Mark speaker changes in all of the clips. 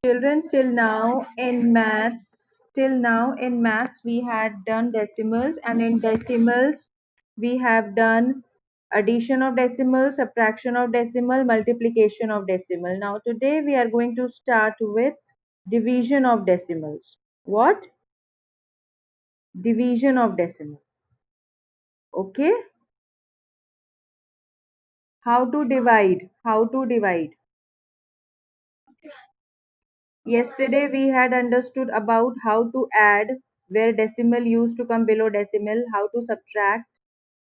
Speaker 1: Children, till now in maths we had done decimals, and in decimals we have done addition of decimal, subtraction of decimal, multiplication of decimal. Now today we are going to start with division of decimals. What? Division of decimal. Okay? How to divide? How to divide? Yesterday we had understood about how to add, where decimal used to come below decimal, how to subtract,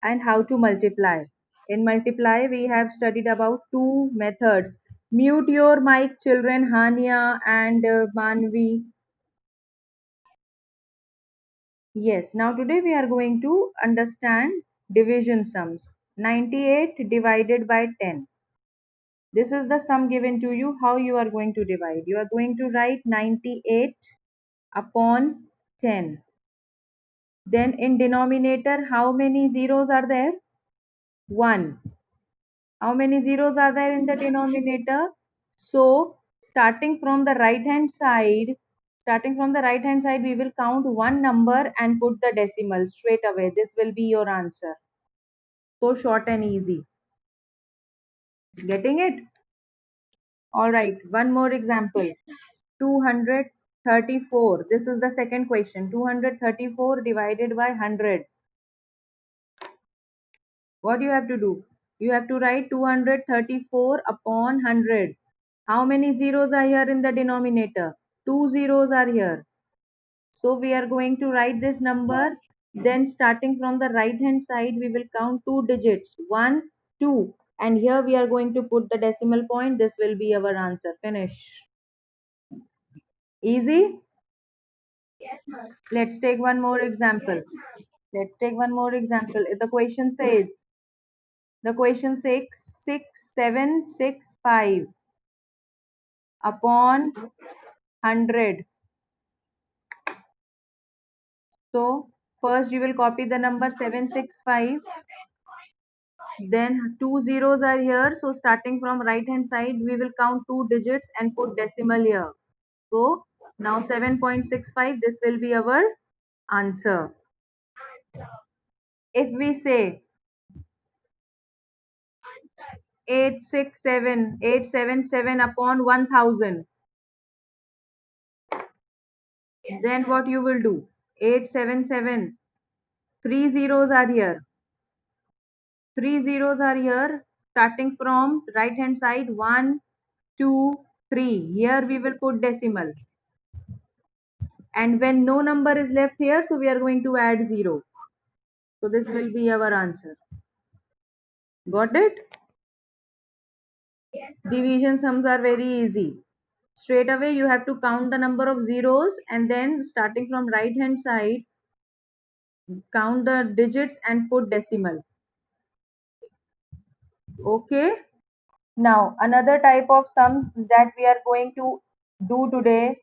Speaker 1: and how to multiply. In multiply we have studied about two methods. Mute your mic, children. Hania and Manvi. Yes, now today we are going to understand division sums. 98 divided by 10. This is the sum given to you. How you are going to divide? You are going to write 98 upon 10. Then in denominator, how many zeros are there? 1. How many zeros are there in the denominator? So starting from the right hand side, we will count one number and put the decimal straight away. This will be your answer. So short and easy. Getting it? All right. One more example. 234. This is the second question. 234 divided by 100. What you have to do? You have to write 234 upon 100. How many zeros are here in the denominator? Two zeros are here. So we are going to write this number. Then starting from the right hand side, we will count two digits. 1, 2. And here we are going to put the decimal point. This will be our answer. Finish. Easy? Let's take one more example. Let's take one more example. The question says 6765 upon 100. So first you will copy the number 765. Then two zeros are here. So starting from right hand side, we will count two digits and put decimal here. So now 7.65, this will be our answer. If we say 877 upon 1000, then what you will do? 877, three zeros are here. Three zeros are here. Starting from right hand side, 1, 2, 3. Here we will put decimal. And when no number is left here, so we are going to add 0. So this will be our answer. Got it? Division sums are very easy. Straight away you have to count the number of zeros, and then starting from right hand side, count the digits and put decimal. Okay? Now another type of sums that we are going to do today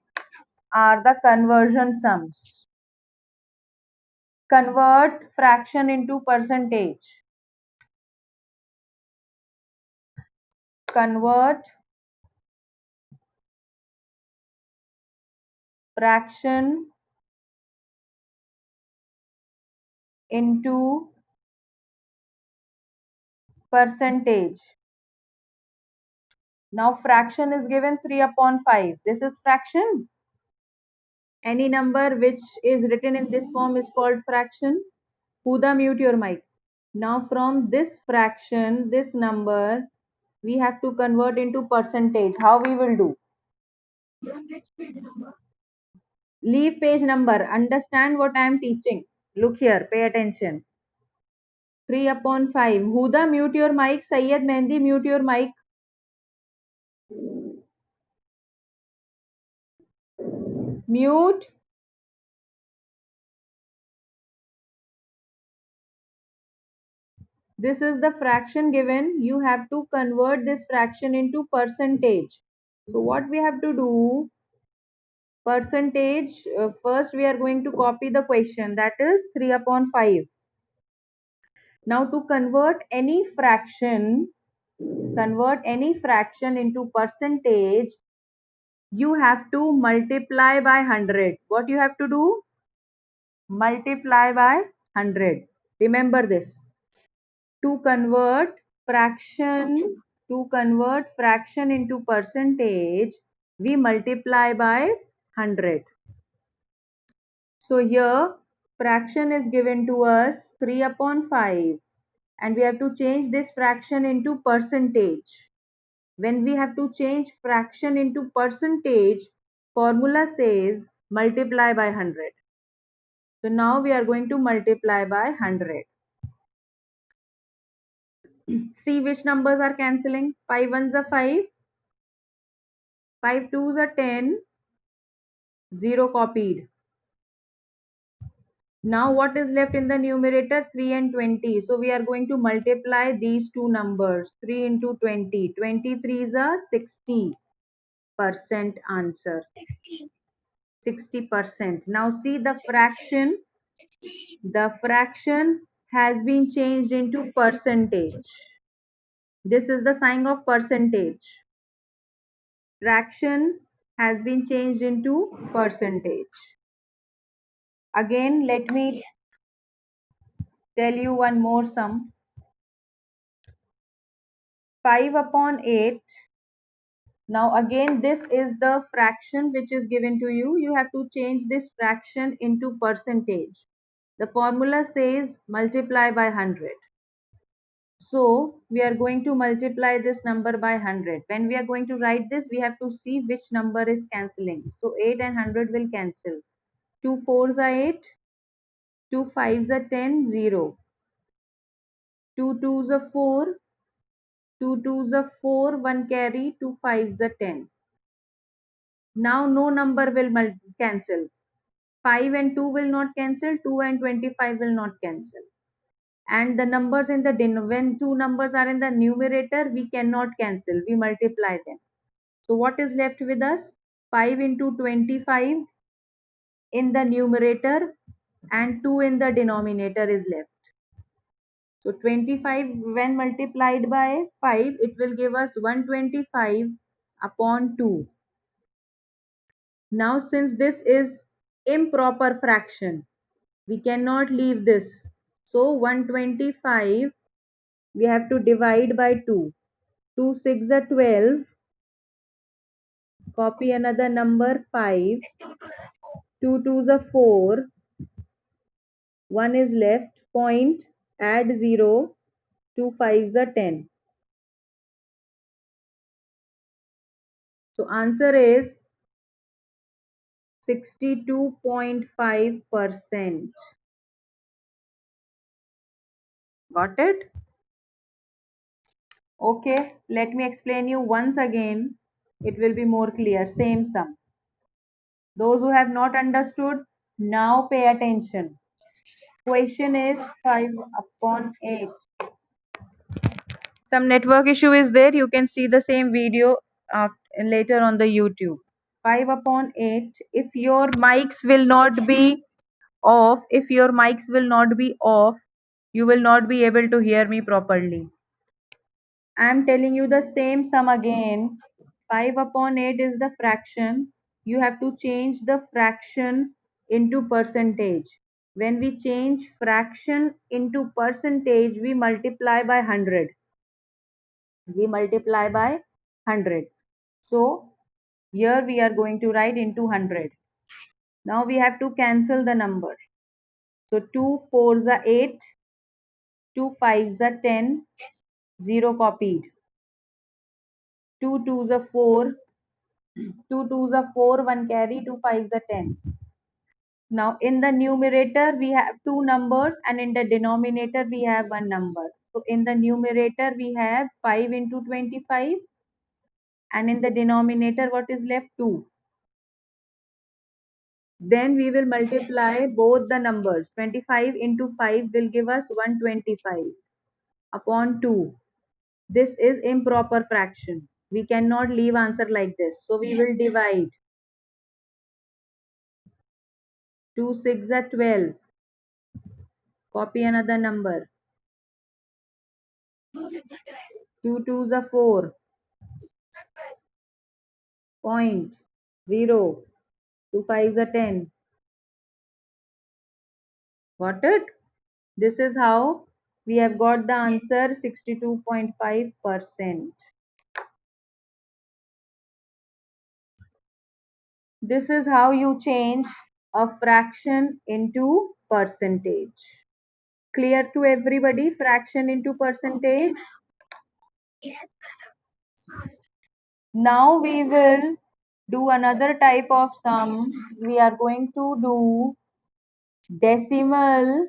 Speaker 1: are the conversion sums. Convert fraction into percentage. Convert fraction into percentage. Now fraction is given 3 upon 5. This is fraction. Any number which is written in this form is called fraction. Huda, mute your mic. Now from this fraction, this number, we have to convert into percentage. How we will do? Leave page number. Understand what I am teaching. Look here. Pay attention. 3 upon 5. Huda, mute your mic. Sayyed Mehndi, mute your mic. Mute. This is the fraction given. You have to convert this fraction into percentage. So what we have to do? Percentage. First we are going to copy the question, that is 3 upon 5. Now to convert any fraction into percentage, you have to multiply by 100. What you have to do? Multiply by 100. Remember this. To convert fraction into percentage, we multiply by 100. So here fraction is given to us 3 upon 5, and we have to change this fraction into percentage. When we have to change fraction into percentage, formula says multiply by 100. So now we are going to multiply by 100. See which numbers are cancelling. 5 ones are 5, 5 twos are 10, 0 copied. Now what is left in the numerator? 3 and 20. So we are going to multiply these two numbers. 3 into 20. 23 is a 60% answer. 60%. Now see the fraction. The fraction has been changed into percentage. This is the sign of percentage. Fraction has been changed into percentage. Again, let me tell you one more sum. 5 upon 8. Now again, this is the fraction which is given to you. You have to change this fraction into percentage. The formula says multiply by 100. So we are going to multiply this number by 100. When we are going to write this, we have to see which number is cancelling. So 8 and 100 will cancel. 2 fours are 8, 2 fives are 10, 0. 2 twos are 4, 2 twos are 4, 1 carry, 2 fives are 10. Now no number will cancel. 5 and 2 will not cancel, 2 and 25 will not cancel. And the numbers in the when two numbers are in the numerator, we cannot cancel, we multiply them. So what is left with us? 5 into 25 in the numerator and 2 in the denominator is left. So 25 when multiplied by 5, it will give us 125 upon 2. Now since this is improper fraction, we cannot leave this. So 125 we have to divide by 2. 2 6 are 12. Copy another number 5. 2 twos are 4. 1 is left. Point. Add 0. 2 fives are 10. So answer is 62.5%. Got it? Okay, let me explain you once again. It will be more clear. Same sum. Those who have not understood, now pay attention. Question is 5 upon 8. Some network issue is there. You can see the same video later on the YouTube. 5 upon 8. If your mics will not be off, you will not be able to hear me properly. I am telling you the same sum again. 5 upon 8 is the fraction. You have to change the fraction into percentage. When we change fraction into percentage, we multiply by 100. We multiply by 100. So here we are going to write into 100. Now we have to cancel the number. So 2 fours are 8, 2 fives are 10, 0 copied. 2 twos are 4, 2 twos are 4, 1 carry, 2 fives are 10. Now in the numerator we have two numbers and in the denominator we have one number. So in the numerator we have 5 into 25 and in the denominator what is left? 2. Then we will multiply both the numbers. 25 into 5 will give us 125 upon 2. This is improper fraction. We cannot leave answer like this. So we will divide. 2 6 are 12. Copy another number. 2 twos are 4. Point. 0. 2 5s are 10. Got it? This is how we have got the answer 62.5%. This is how you change a fraction into percentage. Clear to everybody? Fraction into percentage. Now we will do another type of sum. We are going to do decimal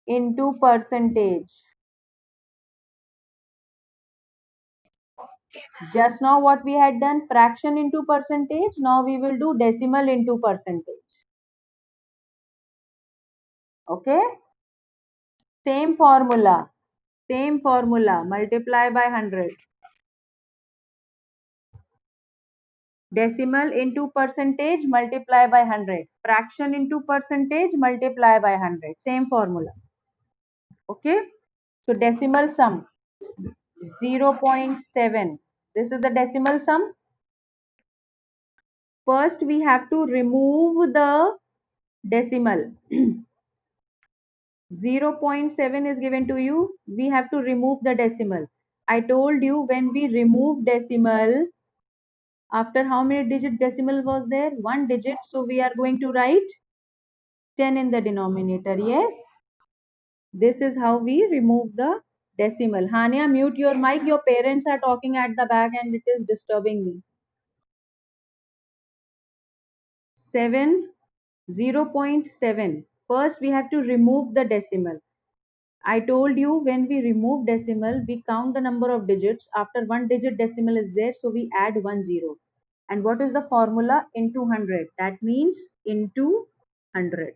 Speaker 1: into percentage. Just now what we had done, fraction into percentage. Now we will do decimal into percentage. Okay? Same formula. Same formula. Multiply by 100. Decimal into percentage, multiply by 100. Fraction into percentage, multiply by 100. Same formula. Okay? So decimal sum 0.7. This is the decimal sum. First we have to remove the decimal. 0.7 is given to you. We have to remove the decimal. I told you when we remove decimal, after how many digit decimal was there? One digit. So we are going to write 10 in the denominator. Yes. This is how we remove the decimal. Hania, mute your mic. Your parents are talking at the back and it is disturbing me. 7, 0.7. First, we have to remove the decimal. I told you when we remove decimal, we count the number of digits. After one digit decimal is there, so we add 10. And what is the formula? Into 100. That means into 100.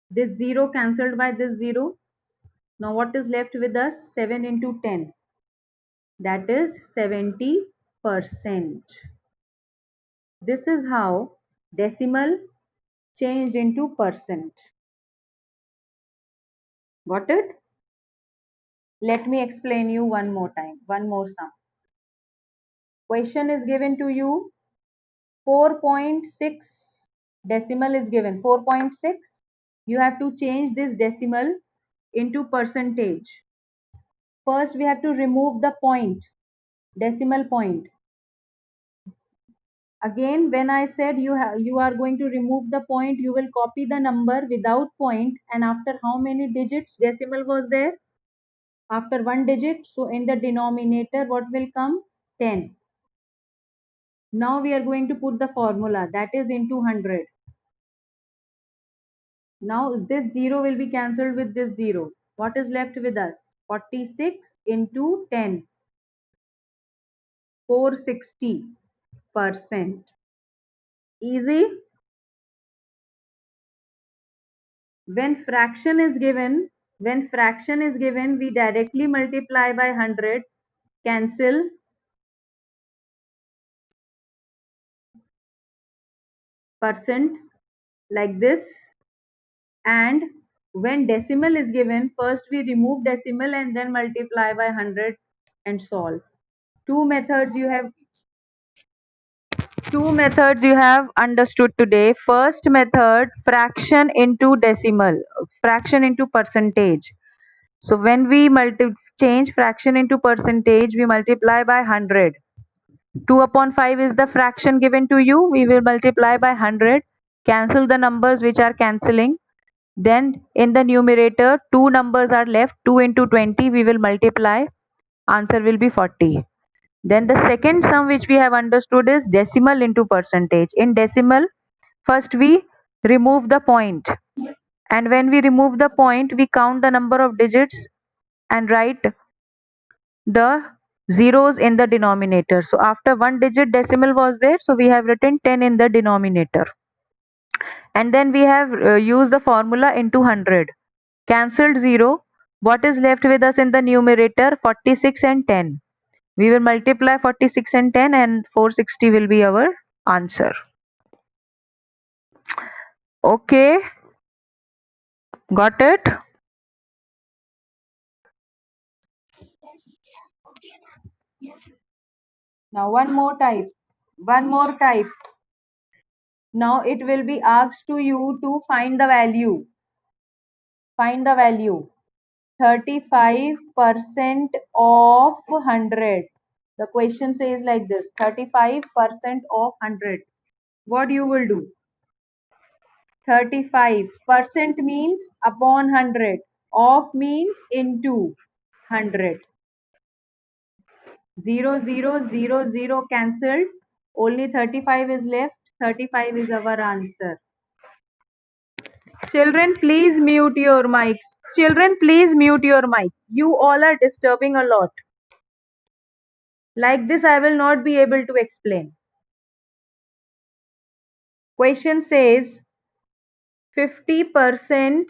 Speaker 1: This 0 cancelled by this 0. Now what is left with us? 7 into 10. That is 70%. This is how decimal changed into percent. Got it? Let me explain you one more time. One more sum. Question is given to you. 4.6 decimal is given. 4.6. You have to change this decimal into percentage. First we have to remove the point, decimal point. Again, when I said you are going to remove the point, you will copy the number without point, and after how many digits decimal was there? After one digit. So in the denominator, what will come? 10. Now we are going to put the formula, that is into 100. Now this 0 will be cancelled with this 0. What is left with us? 46 into 10. 460%. Easy. When fraction is given, we directly multiply by 100, cancel percent like this. And when decimal is given, first we remove decimal and then multiply by 100 and solve. Two methods you have understood today. First method, fraction into decimal, fraction into percentage. So when we change fraction into percentage, we multiply by 100. 2 upon 5 is the fraction given to you. We will multiply by 100. Cancel the numbers which are cancelling. Then in the numerator, two numbers are left. 2 into 20 we will multiply. Answer will be 40. Then the second sum which we have understood is decimal into percentage. In decimal, first we remove the point. And when we remove the point, we count the number of digits and write the zeros in the denominator. So after one digit decimal was there, so we have written 10 in the denominator. And then we have used the formula into 100. Cancelled 0. What is left with us in the numerator? 46 and 10. We will multiply 46 and 10 and 460 will be our answer. Okay. Got it? Now one more type. One more type. Now it will be asked to you to find the value. Find the value. 35% of 100. The question says like this: 35% of 100. What you will do? 35% means upon 100. Of means into 100. 0, 0, 0, 0 cancelled. Only 35 is left. 35 is our answer. Children, please mute your mics. Children, please mute your mic. You all are disturbing a lot. Like this, I will not be able to explain. Question says 50%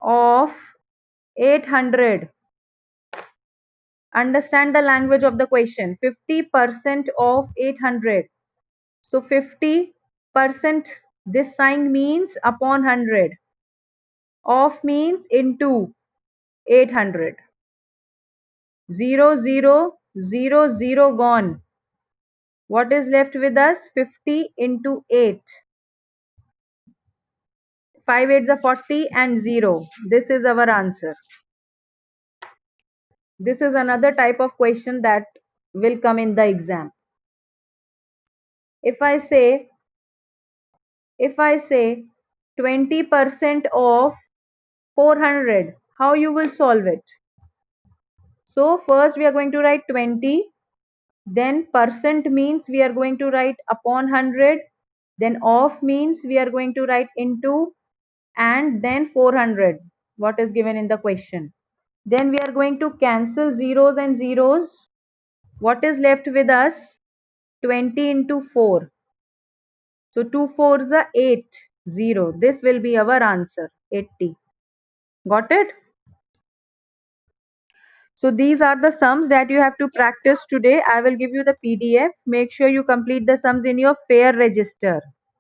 Speaker 1: of 800. Understand the language of the question. 50% of 800. So 50%, this sign means upon 100. Of means into 800. 0, 0, 0, 0 gone. What is left with us? 50 into 8. 5 8s are 40 and 0. This is our answer. This is another type of question that will come in the exam. If I say 20% of 400, how you will solve it? So first we are going to write 20, then percent means we are going to write upon 100, then of means we are going to write into, and then 400, what is given in the question. Then we are going to cancel zeros and zeros. What is left with us? 20 into 4. So 2 4s are 8, 0. This will be our answer, 80. Got it? So these are the sums that you have to practice today. I will give you the PDF. Make sure you complete the sums in your pair register.